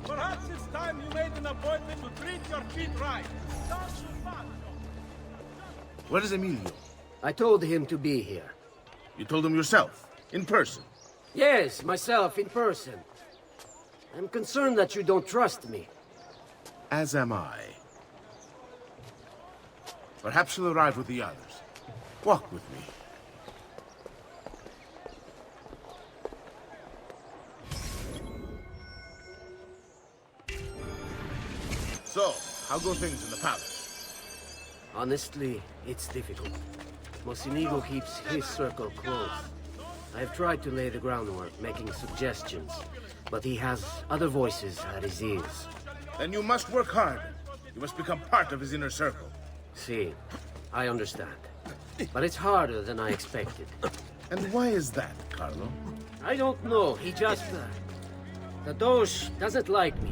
Perhaps it's time you made an appointment to treat your feet right. Where is Emilio? I told him to be here. You told him yourself, in person? Yes, myself, in person. I'm concerned that you don't trust me. As am I. Perhaps you'll arrive with the others. Walk with me. So, how go things in the palace? Honestly, it's difficult. Mocenigo keeps his circle close. I've tried to lay the groundwork, making suggestions, but he has other voices at his ears. Then you must work hard. You must become part of his inner circle. See, I understand. But it's harder than I expected. And why is that, Carlo? I don't know, he just... the Doge doesn't like me.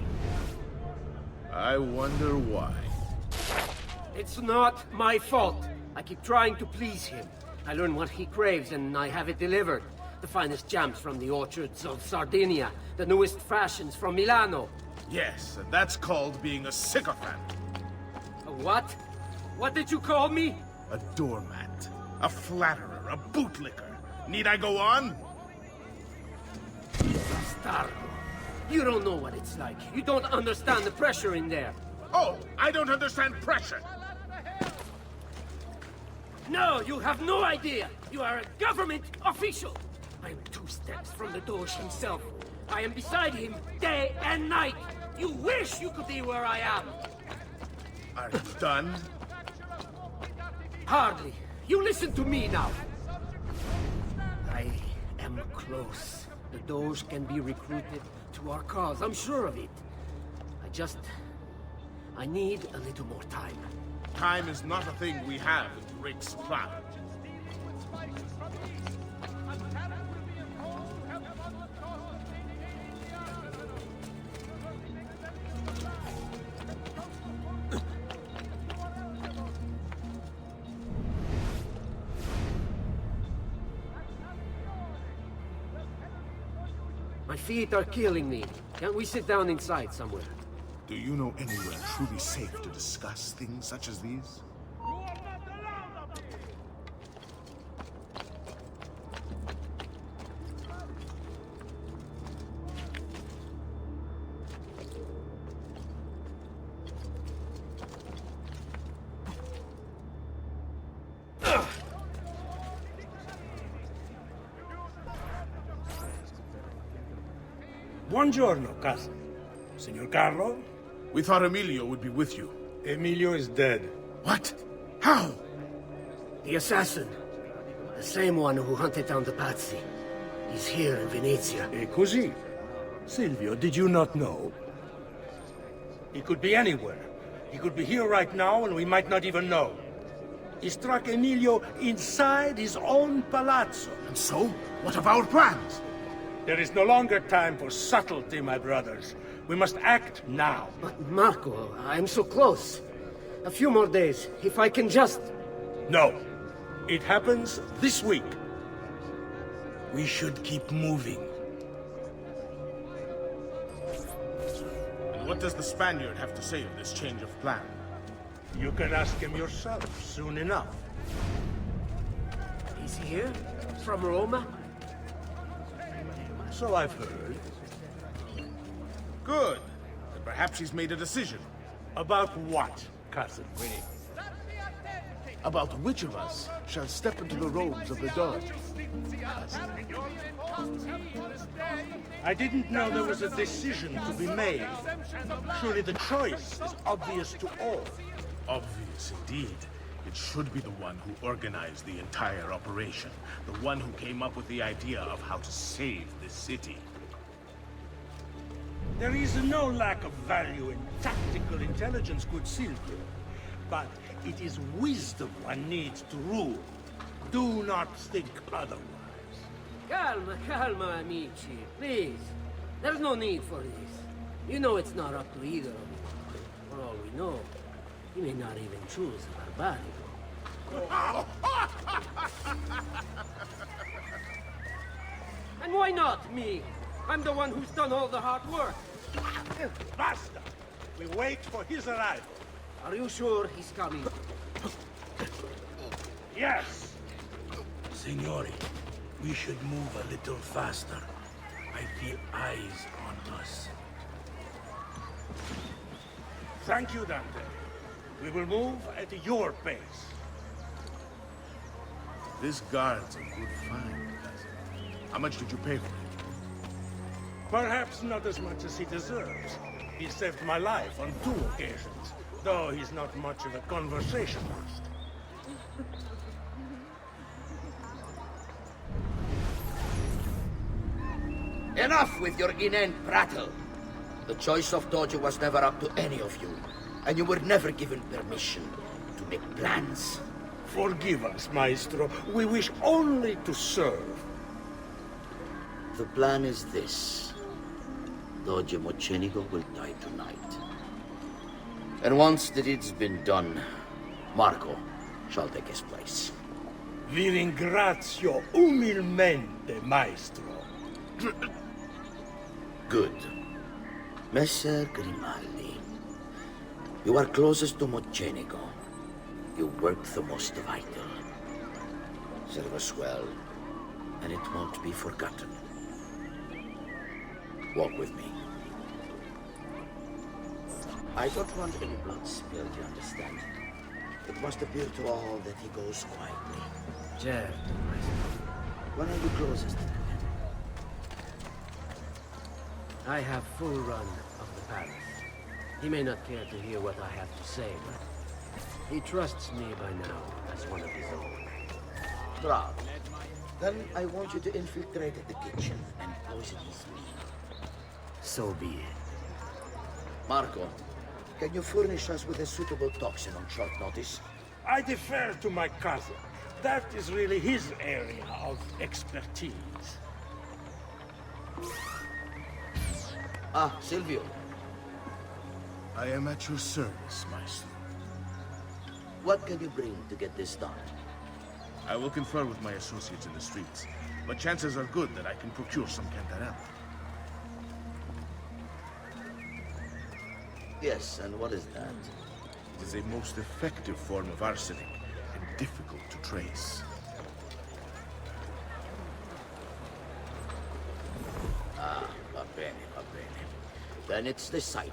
I wonder why. It's not my fault. I keep trying to please him. I learn what he craves and I have it delivered. The finest jams from the orchards of Sardinia, the newest fashions from Milano. Yes, and that's called being a sycophant. A what? What did you call me? A doormat, a flatterer, a bootlicker. Need I go on? Bastardo. You don't know what it's like. You don't understand the pressure in there. Oh, I don't understand pressure. No, you have no idea. You are a government official. I am 2 steps from the Doge himself. I am beside him day and night. You wish you could be where I am. Are you done? Hardly. You listen to me now. I am close. The Doge can be recruited to our cause. I'm sure of it. I need a little more time. Time is not a thing we have in great supply. My feet are killing me. Can't we sit down inside somewhere? Do you know anywhere truly safe to discuss things such as these? Buongiorno, cousin. Signor Carlo? We thought Emilio would be with you. Emilio is dead. What? How? The assassin. The same one who hunted down the Pazzi. He's here in Venezia. E così? Silvio, did you not know? He could be anywhere. He could be here right now and we might not even know. He struck Emilio inside his own palazzo. And so? What of our plans? There is no longer time for subtlety, my brothers. We must act now. But Marco, I'm so close. A few more days, if I can just... No. It happens this week. We should keep moving. And what does the Spaniard have to say of this change of plan? You can ask him yourself soon enough. He's here? From Roma? So I've heard. Good. Then perhaps he's made a decision. About what, cousin Winnie? About which of us shall step into the robes of the Doge. I didn't know there was a decision to be made. Surely the choice is obvious to all. Obvious indeed. It should be the one who organized the entire operation. The one who came up with the idea of how to save this city. There is no lack of value in tactical intelligence, good Silvio. But it is wisdom one needs to rule. Do not think otherwise. Calma, calma, amici. Please. There's no need for this. You know it's not up to either of you. For all we know, you may not even choose a barbarigo. And why not me? I'm the one who's done all the hard work. Basta! We wait for his arrival. Are you sure he's coming? Yes! Signori, we should move a little faster. I feel eyes on us. Thank you, Dante. We will move at your pace. This guard's a good find, cousin. How much did you pay for it? Perhaps not as much as he deserves. He saved my life on 2 occasions, though he's not much of a conversationalist. Enough with your inane prattle. The choice of Dojo was never up to any of you, and you were never given permission to make plans. Forgive us, Maestro. We wish only to serve. The plan is this. Dojo Mocenigo will die tonight. And once the deed's been done, Marco shall take his place. Vi ringrazio umilmente, Maestro. Good. Messer Grimaldi, you are closest to Mocenigo. You work the most vital. Serve us well, and it won't be forgotten. Walk with me. I don't want any blood spilled, you understand? It must appear to all that he goes quietly. Certo, When are you closest to him? I have full run of the palace. He may not care to hear what I have to say, but he trusts me by now as one of his own. Bravo. Then I want you to infiltrate the kitchen and poison his meal. So be it. Marco, can you furnish us with a suitable toxin on short notice? I defer to my cousin. That is really his area of expertise. Ah, Silvio. I am at your service, Maestro. What can you bring to get this done? I will confer with my associates in the streets, but chances are good that I can procure some cantarella. Yes, and what is that? It is a most effective form of arsenic and difficult to trace. Ah, va bene, va bene. Then it's decided.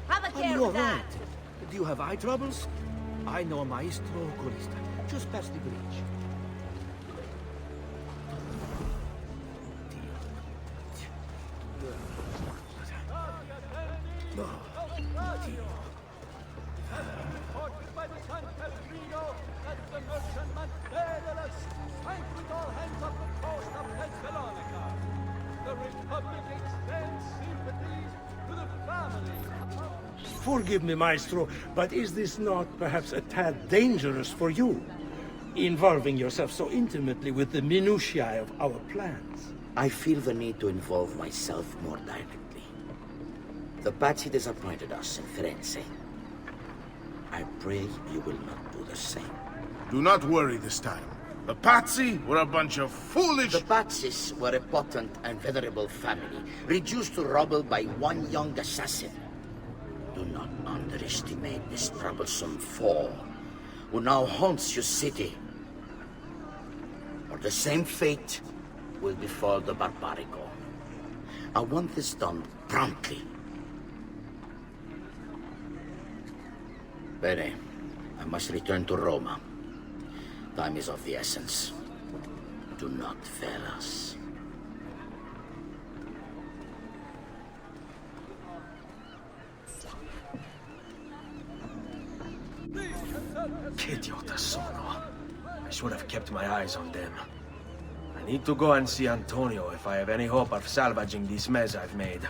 Have a Are care you of that. alright? Do you have eye troubles? I know a Maestro Oculista. Just past the bridge. Reported by the San Pellegrino that the merchantman Daedalus sank with all hands off the coast of Thessalonica. The Republic extends sympathies to the family. Forgive me, Maestro, but is this not perhaps a tad dangerous for you? Involving yourself so intimately with the minutiae of our plans. I feel the need to involve myself more directly. The Pazzi disappointed us in Firenze. I pray you will not do the same. Do not worry this time. The Pazzi were a bunch of foolish... The Pazzis were a potent and venerable family, reduced to rubble by one young assassin. Do not underestimate this troublesome foe, who now haunts your city. Or the same fate will befall the Barbarico. I want this done promptly. Bene, I must return to Roma. Time is of the essence. Do not fail us. Che idiota sono. I should have kept my eyes on them. I need to go and see Antonio if I have any hope of salvaging this mess I've made.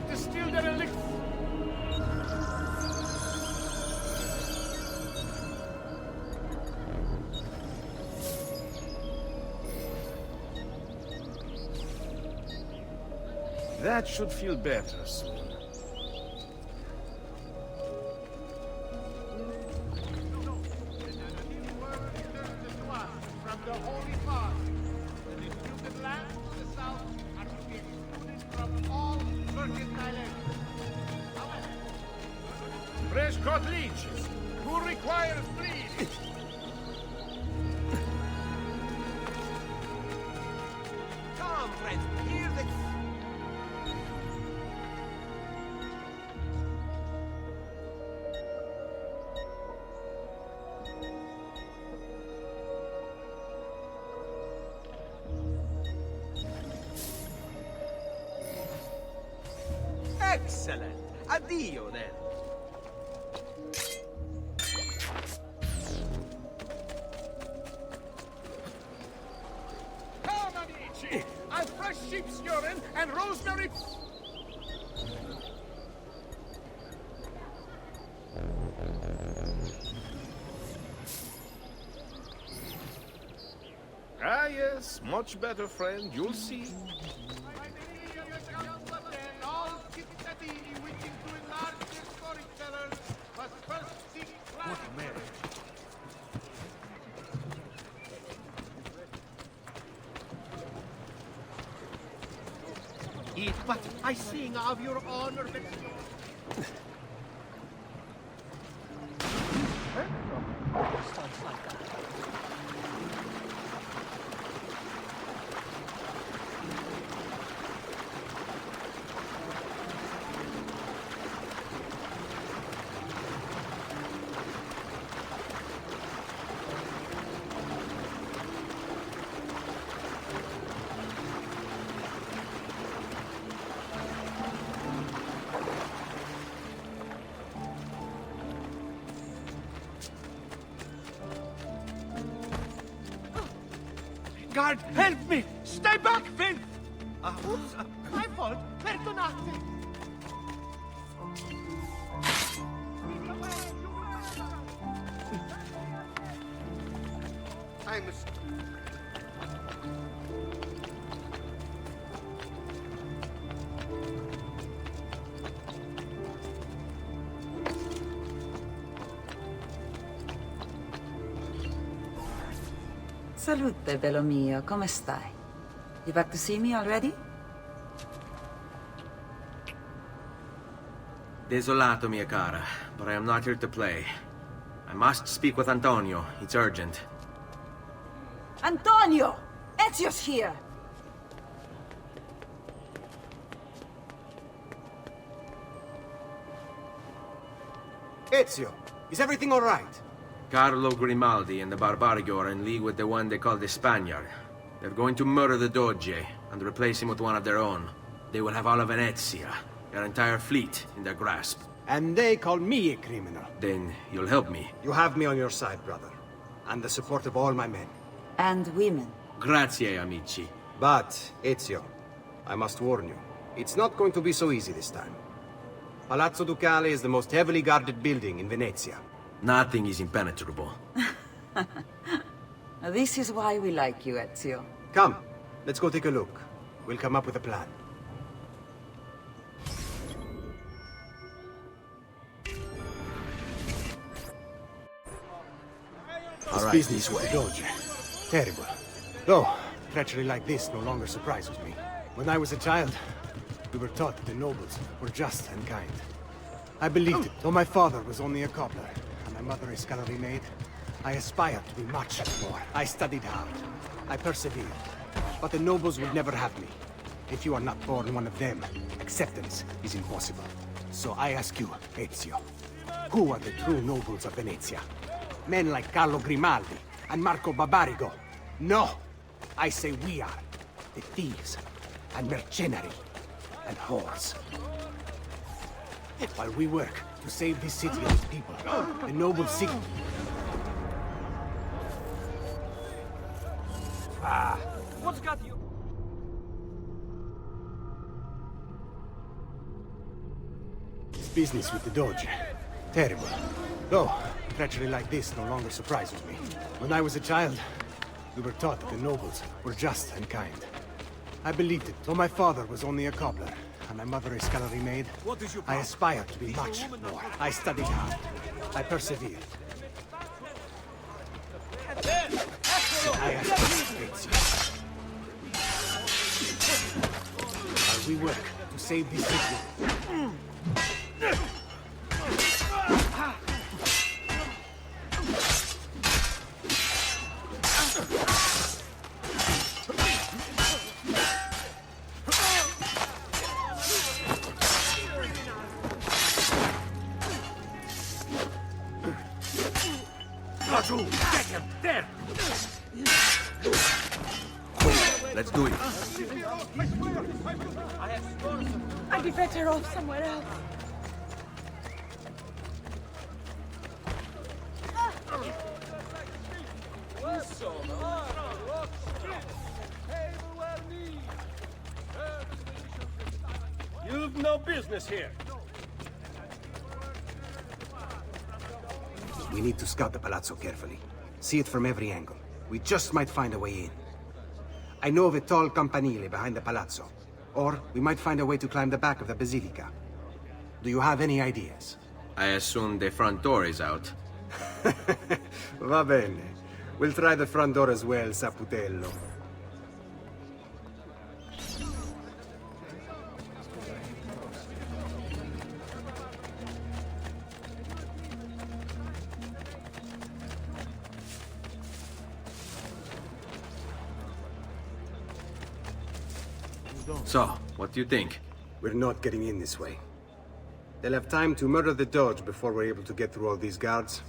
to steal their elixir. That should feel better soon. From the Holy Father, the disputed lands to the south are to be excluded from all mercantile entry. However, Fresh caught leeches. Who requires bleed? Come, friends, hear the... Excellent. Addio, then. Come, amici! I've fresh sheep's urine and rosemary... Ah, yes. Much better, friend. You'll see. all cittadini wishing to enlarge their storytellers must first seek What a marriage. Eat, but I sing of your honor. Guard, help me! Stay back, Finn! Oops, my fault. Perdonate. I'm Salute, bello mio. Come stai? You back to see me already? Desolato, mia cara, but I am not here to play. I must speak with Antonio. It's urgent. Antonio! Ezio's here! Ezio, is everything all right? Carlo Grimaldi and the Barbarigo are in league with the one they call the Spaniard. They're going to murder the Doge and replace him with one of their own. They will have all of Venezia, their entire fleet, in their grasp. And they call me a criminal. Then you'll help me. You have me on your side, brother. And the support of all my men. And women. Grazie, amici. But, Ezio, I must warn you. It's not going to be so easy this time. Palazzo Ducale is the most heavily guarded building in Venezia. Nothing is impenetrable. This is why we like you, Ezio. Come, let's go take a look. We'll come up with a plan. All right, business this way. Doge. Terrible. Though, treachery like this no longer surprises me. When I was a child, we were taught that the nobles were just and kind. I believed it, though my father was only a cobbler, and my mother a scullery maid. I aspired to be much more. I studied hard. I persevered. But the nobles would never have me. If you are not born one of them, acceptance is impossible. So I ask you, Ezio, who are the true nobles of Venezia? Men like Carlo Grimaldi and Marco Barbarigo? No! I say we are. The thieves and mercenary and whores. While we work to save this city and its people, the nobles seek... What's got you? business with the Doge. Terrible. Though, treachery like this no longer surprises me. When I was a child, we were taught that the nobles were just and kind. I believed it, though my father was only a cobbler, and my mother a scullery maid. I aspired to be much more. I studied hard. I persevered. So I asked ezio. While we work to save this city. Get him! There! Let's do it. I'd be better off somewhere else. You've no business here. We need to scout the palazzo carefully. See it from every angle. We just might find a way in. I know of a tall campanile behind the palazzo. Or we might find a way to climb the back of the basilica. Do you have any ideas? I assume the front door is out. Va bene. We'll try the front door as well, Saputello. So, what do you think? We're not getting in this way. They'll have time to murder the Doge before we're able to get through all these guards.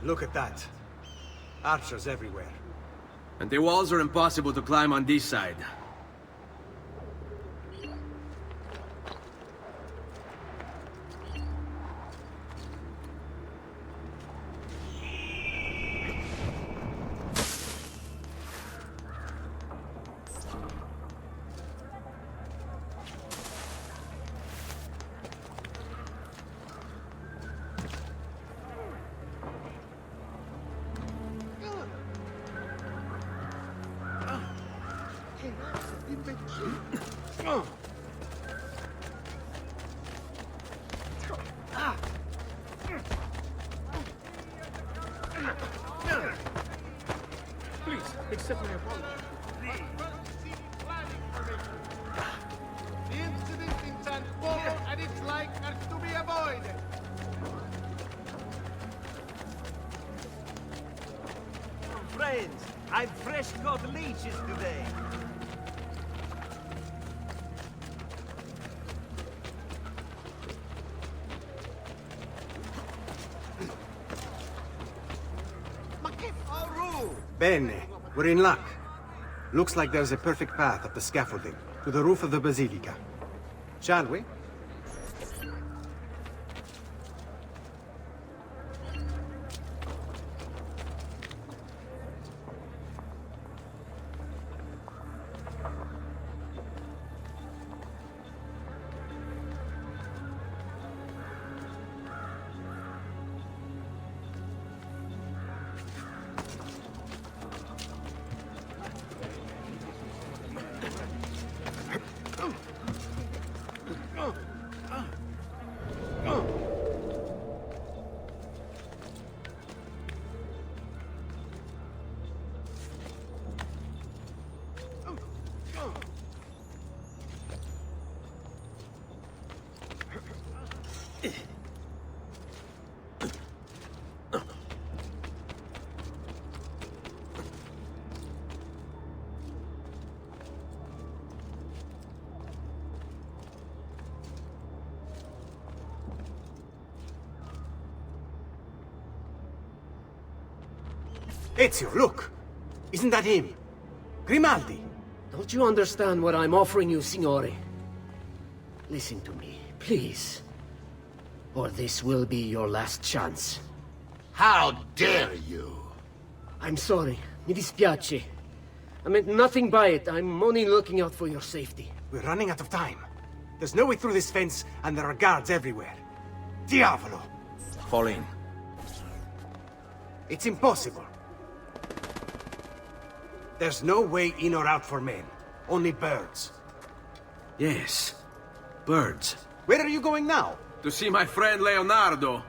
Look at that. Archers everywhere. And the walls are impossible to climb on this side. Please, accept my apology. The incident in San Polo and its like are to be avoided. Friends, I've fresh caught leeches today. Bene, we're in luck. Looks like there's a perfect path up the scaffolding to the roof of the Basilica. Shall we? Ezio, look! Isn't that him? Grimaldi! Don't you understand what I'm offering you, Signore? Listen to me, please. Or this will be your last chance. How dare you? I'm sorry. Mi dispiace. I meant nothing by it. I'm only looking out for your safety. We're running out of time. There's no way through this fence, and there are guards everywhere. Diavolo! Fall in. It's impossible. There's no way in or out for men. Only birds. Yes. Birds. Where are you going now? To see my friend Leonardo.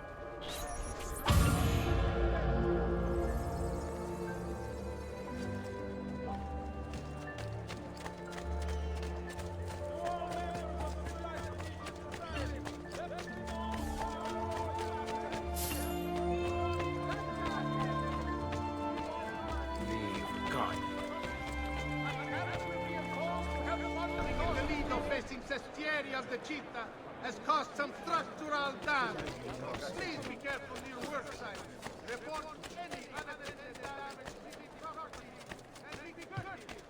Of the cheetah has caused some structural damage. Please be careful near work site. Report any unattended damage to the property and be courteous.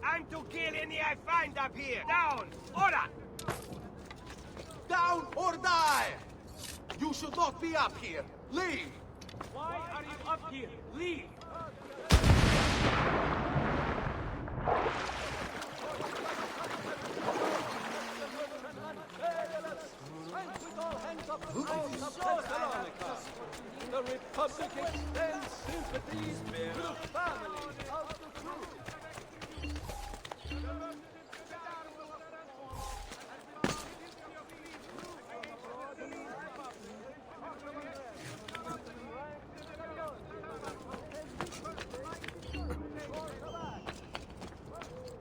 I'm to kill any I find up here. Down! Ora! Down or die! You should not be up here. Leave! Why are you up here? Leave! The Republic extends sympathies to the family of the crew.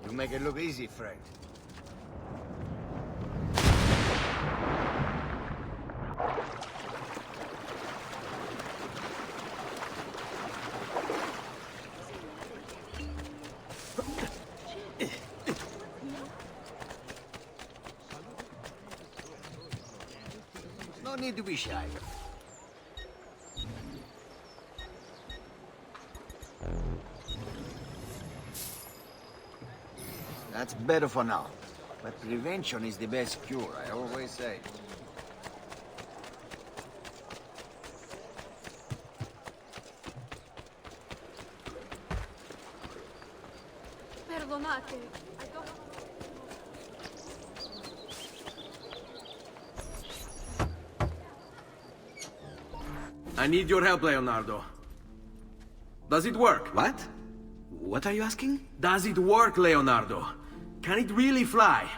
You make it look easy, friend. need to be shy. That's better for now. But prevention is the best cure, I always say. Perdonate. I don't... I need your help, Leonardo. Does it work? What? What are you asking? Does it work, Leonardo? Can it really fly?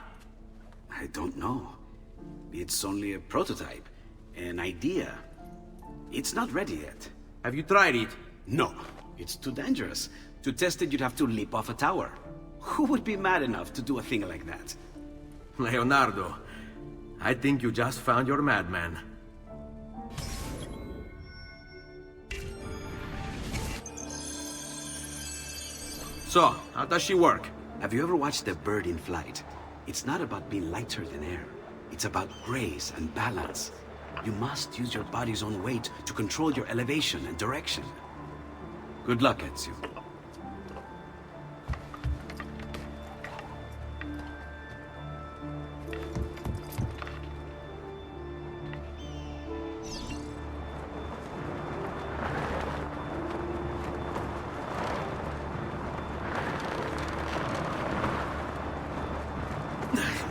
I don't know. It's only a prototype, an idea. It's not ready yet. Have you tried it? No, it's too dangerous. To test it, you'd have to leap off a tower. Who would be mad enough to do a thing like that? Leonardo, I think you just found your madman. So, how does she work? Have you ever watched a bird in flight? It's not about being lighter than air. It's about grace and balance. You must use your body's own weight to control your elevation and direction. Good luck, Ezio.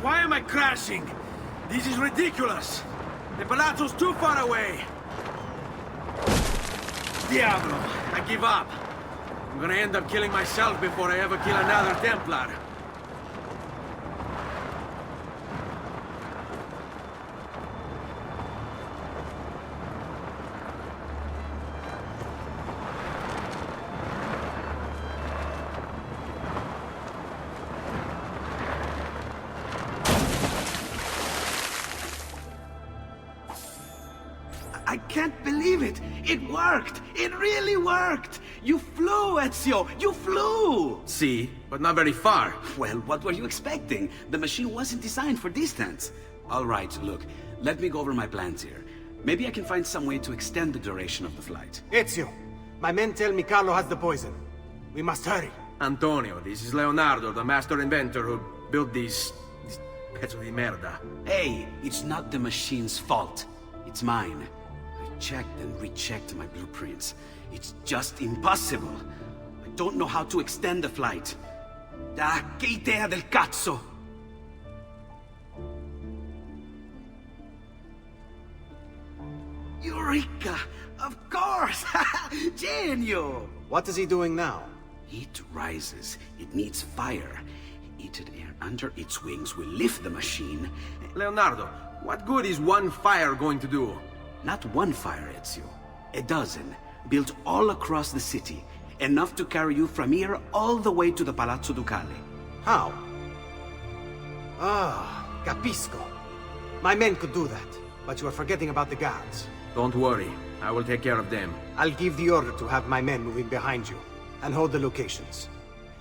Why am I crashing? This is ridiculous. The palazzo's too far away. Diablo, I give up. I'm gonna end up killing myself before I ever kill another Templar. I can't believe it! It worked! It really worked! You flew, Ezio! You flew! See, but not very far. Well, what were you expecting? The machine wasn't designed for distance. All right, look, let me go over my plans here. Maybe I can find some way to extend the duration of the flight. Ezio, my men tell me Carlo has the poison. We must hurry. Antonio, this is Leonardo, the master inventor who built these pezzo di merda. Hey, it's not the machine's fault. It's mine. I checked and rechecked my blueprints. It's just impossible. I don't know how to extend the flight. Ah, che idea del cazzo! Eureka! Of course! Genio! What is he doing now? Heat rises. It needs fire. Heated air under its wings will lift the machine. Leonardo, what good is one fire going to do? Not one fire, Ezio. A dozen, built all across the city. Enough to carry you from here all the way to the Palazzo Ducale. How? Ah, capisco. My men could do that, but you are forgetting about the guards. Don't worry, I will take care of them. I'll give the order to have my men moving behind you, and hold the locations.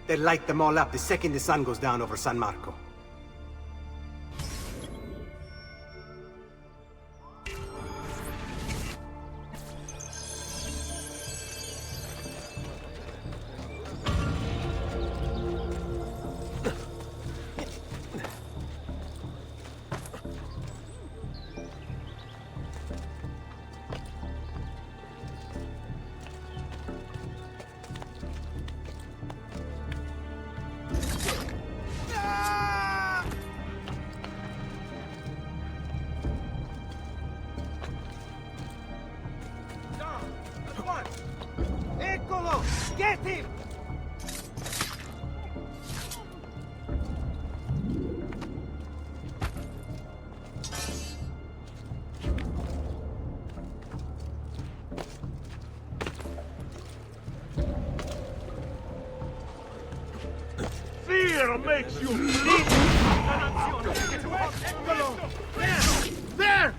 They'll light them all up the second the sun goes down over San Marco. Eccolo! Get him! Fear makes you bleed! Eccolo! There! There!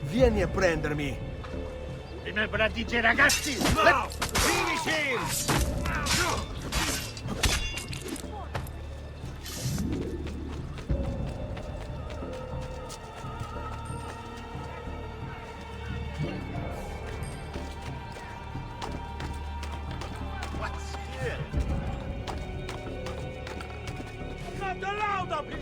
Vieni a prendermi! Remember that DJ ragazzi! Finish him! What's here? Not allowed up here!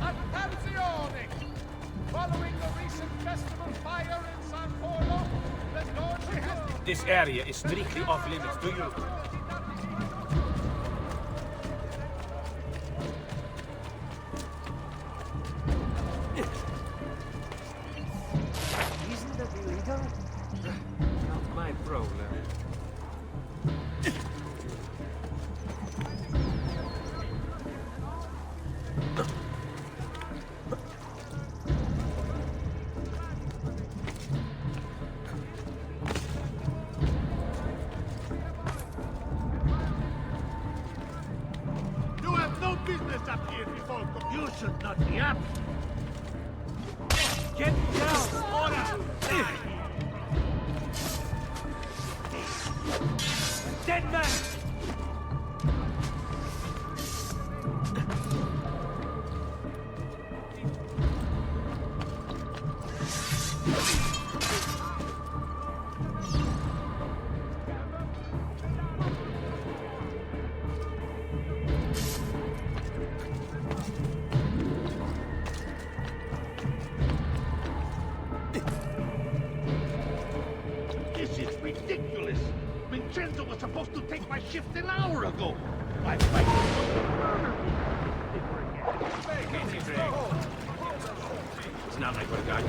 Attenzione! Following the recent festival fire in San Polo, the Doge has... This area is strictly off limits to you. Isn't that illegal? Not my problem. You have no business up here, Rifolco. You should not be up! Get down, ora! Dead man! This is ridiculous! Vincenzo was supposed to take my shift an hour ago! My wife was supposed to murder me! It's not like we're going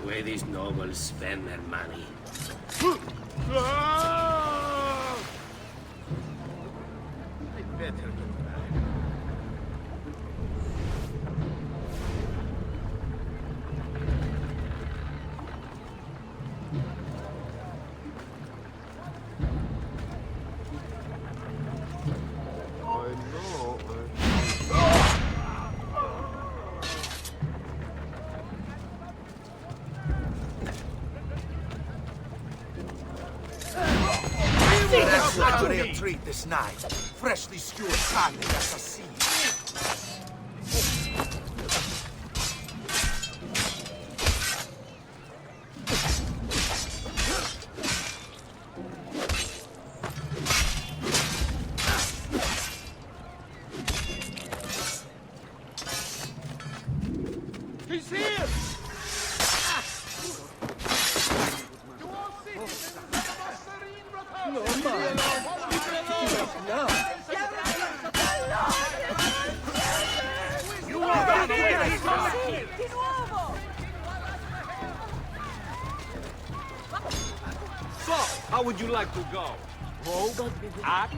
The way these nobles spend their money. I better go back. That's a real treat this night. Freshly skewered carne assassini. He's here! You all citizens of the Serene Republic! You are out of the way! Di nuovo! So, how would you like to go? Rogue? Axe?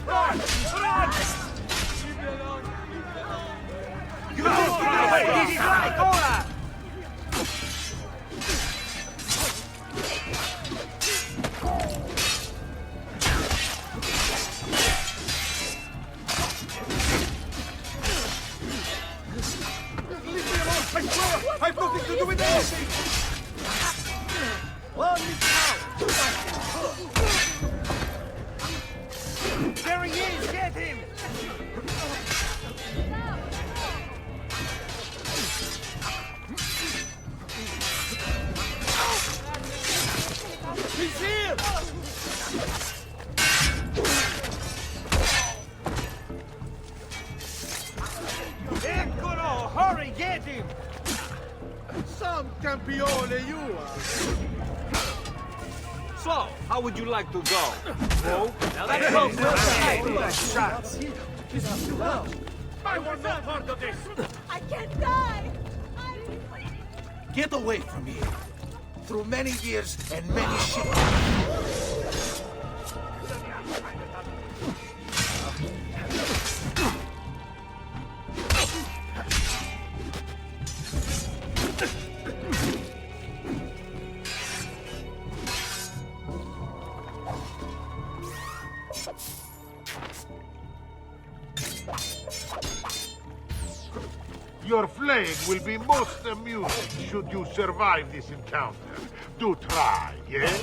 Run! Run! Leave me alone! to do with this! There he is! Get him! He's here! Eccolo! Hurry, get him! Some campione you are! So, how would you like to go? No? Now let's go! I want no part of this! I can't die! Get away from here! Through many years and many shipwrecks. Your flame will be most amusing should you survive this encounter. Do try, yes?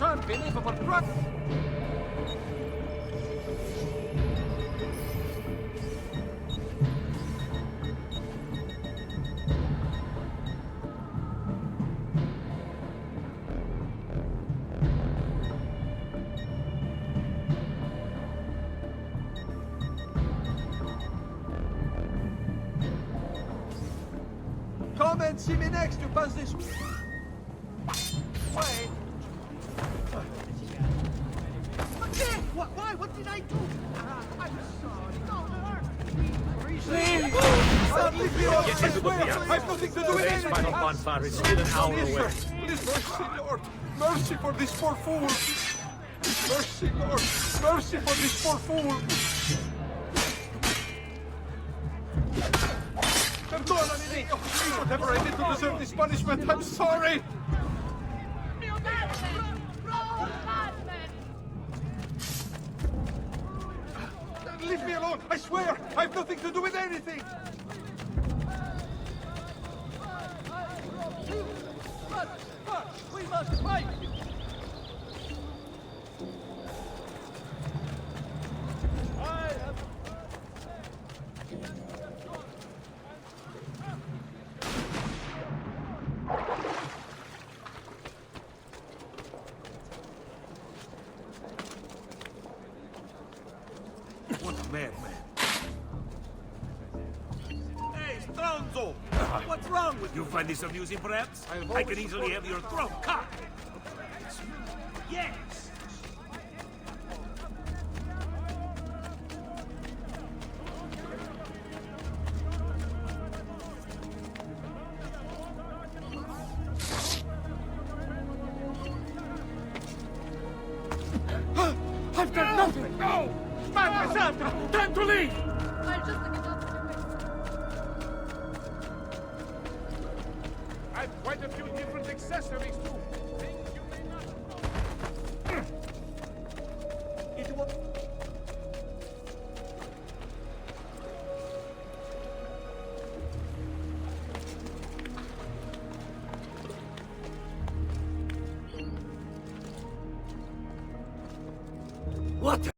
Unbelievable truck! Come and see me next to pass this way. Why? What did I do? I'm sorry. No, Please! Get into the vehicle. I've nothing to do with anything! Final bonfire is still an hour away. Please, mercy, Lord! Mercy for this poor fool! Mercy, Lord! Mercy for this poor fool! Perdonami, Nico. Whatever I did to deserve this punishment, I'm sorry. Leave me alone, I swear! I have nothing to do with anything! But we must fight! I have... What a madman. Hey, Stronzo! What's wrong with you? Find this amusing, perhaps? I can easily have your throat cut. Yes! I've done nothing! No! Madre Santa! Time to leave! I've quite a few different accessories too. Things you may not know. It was... What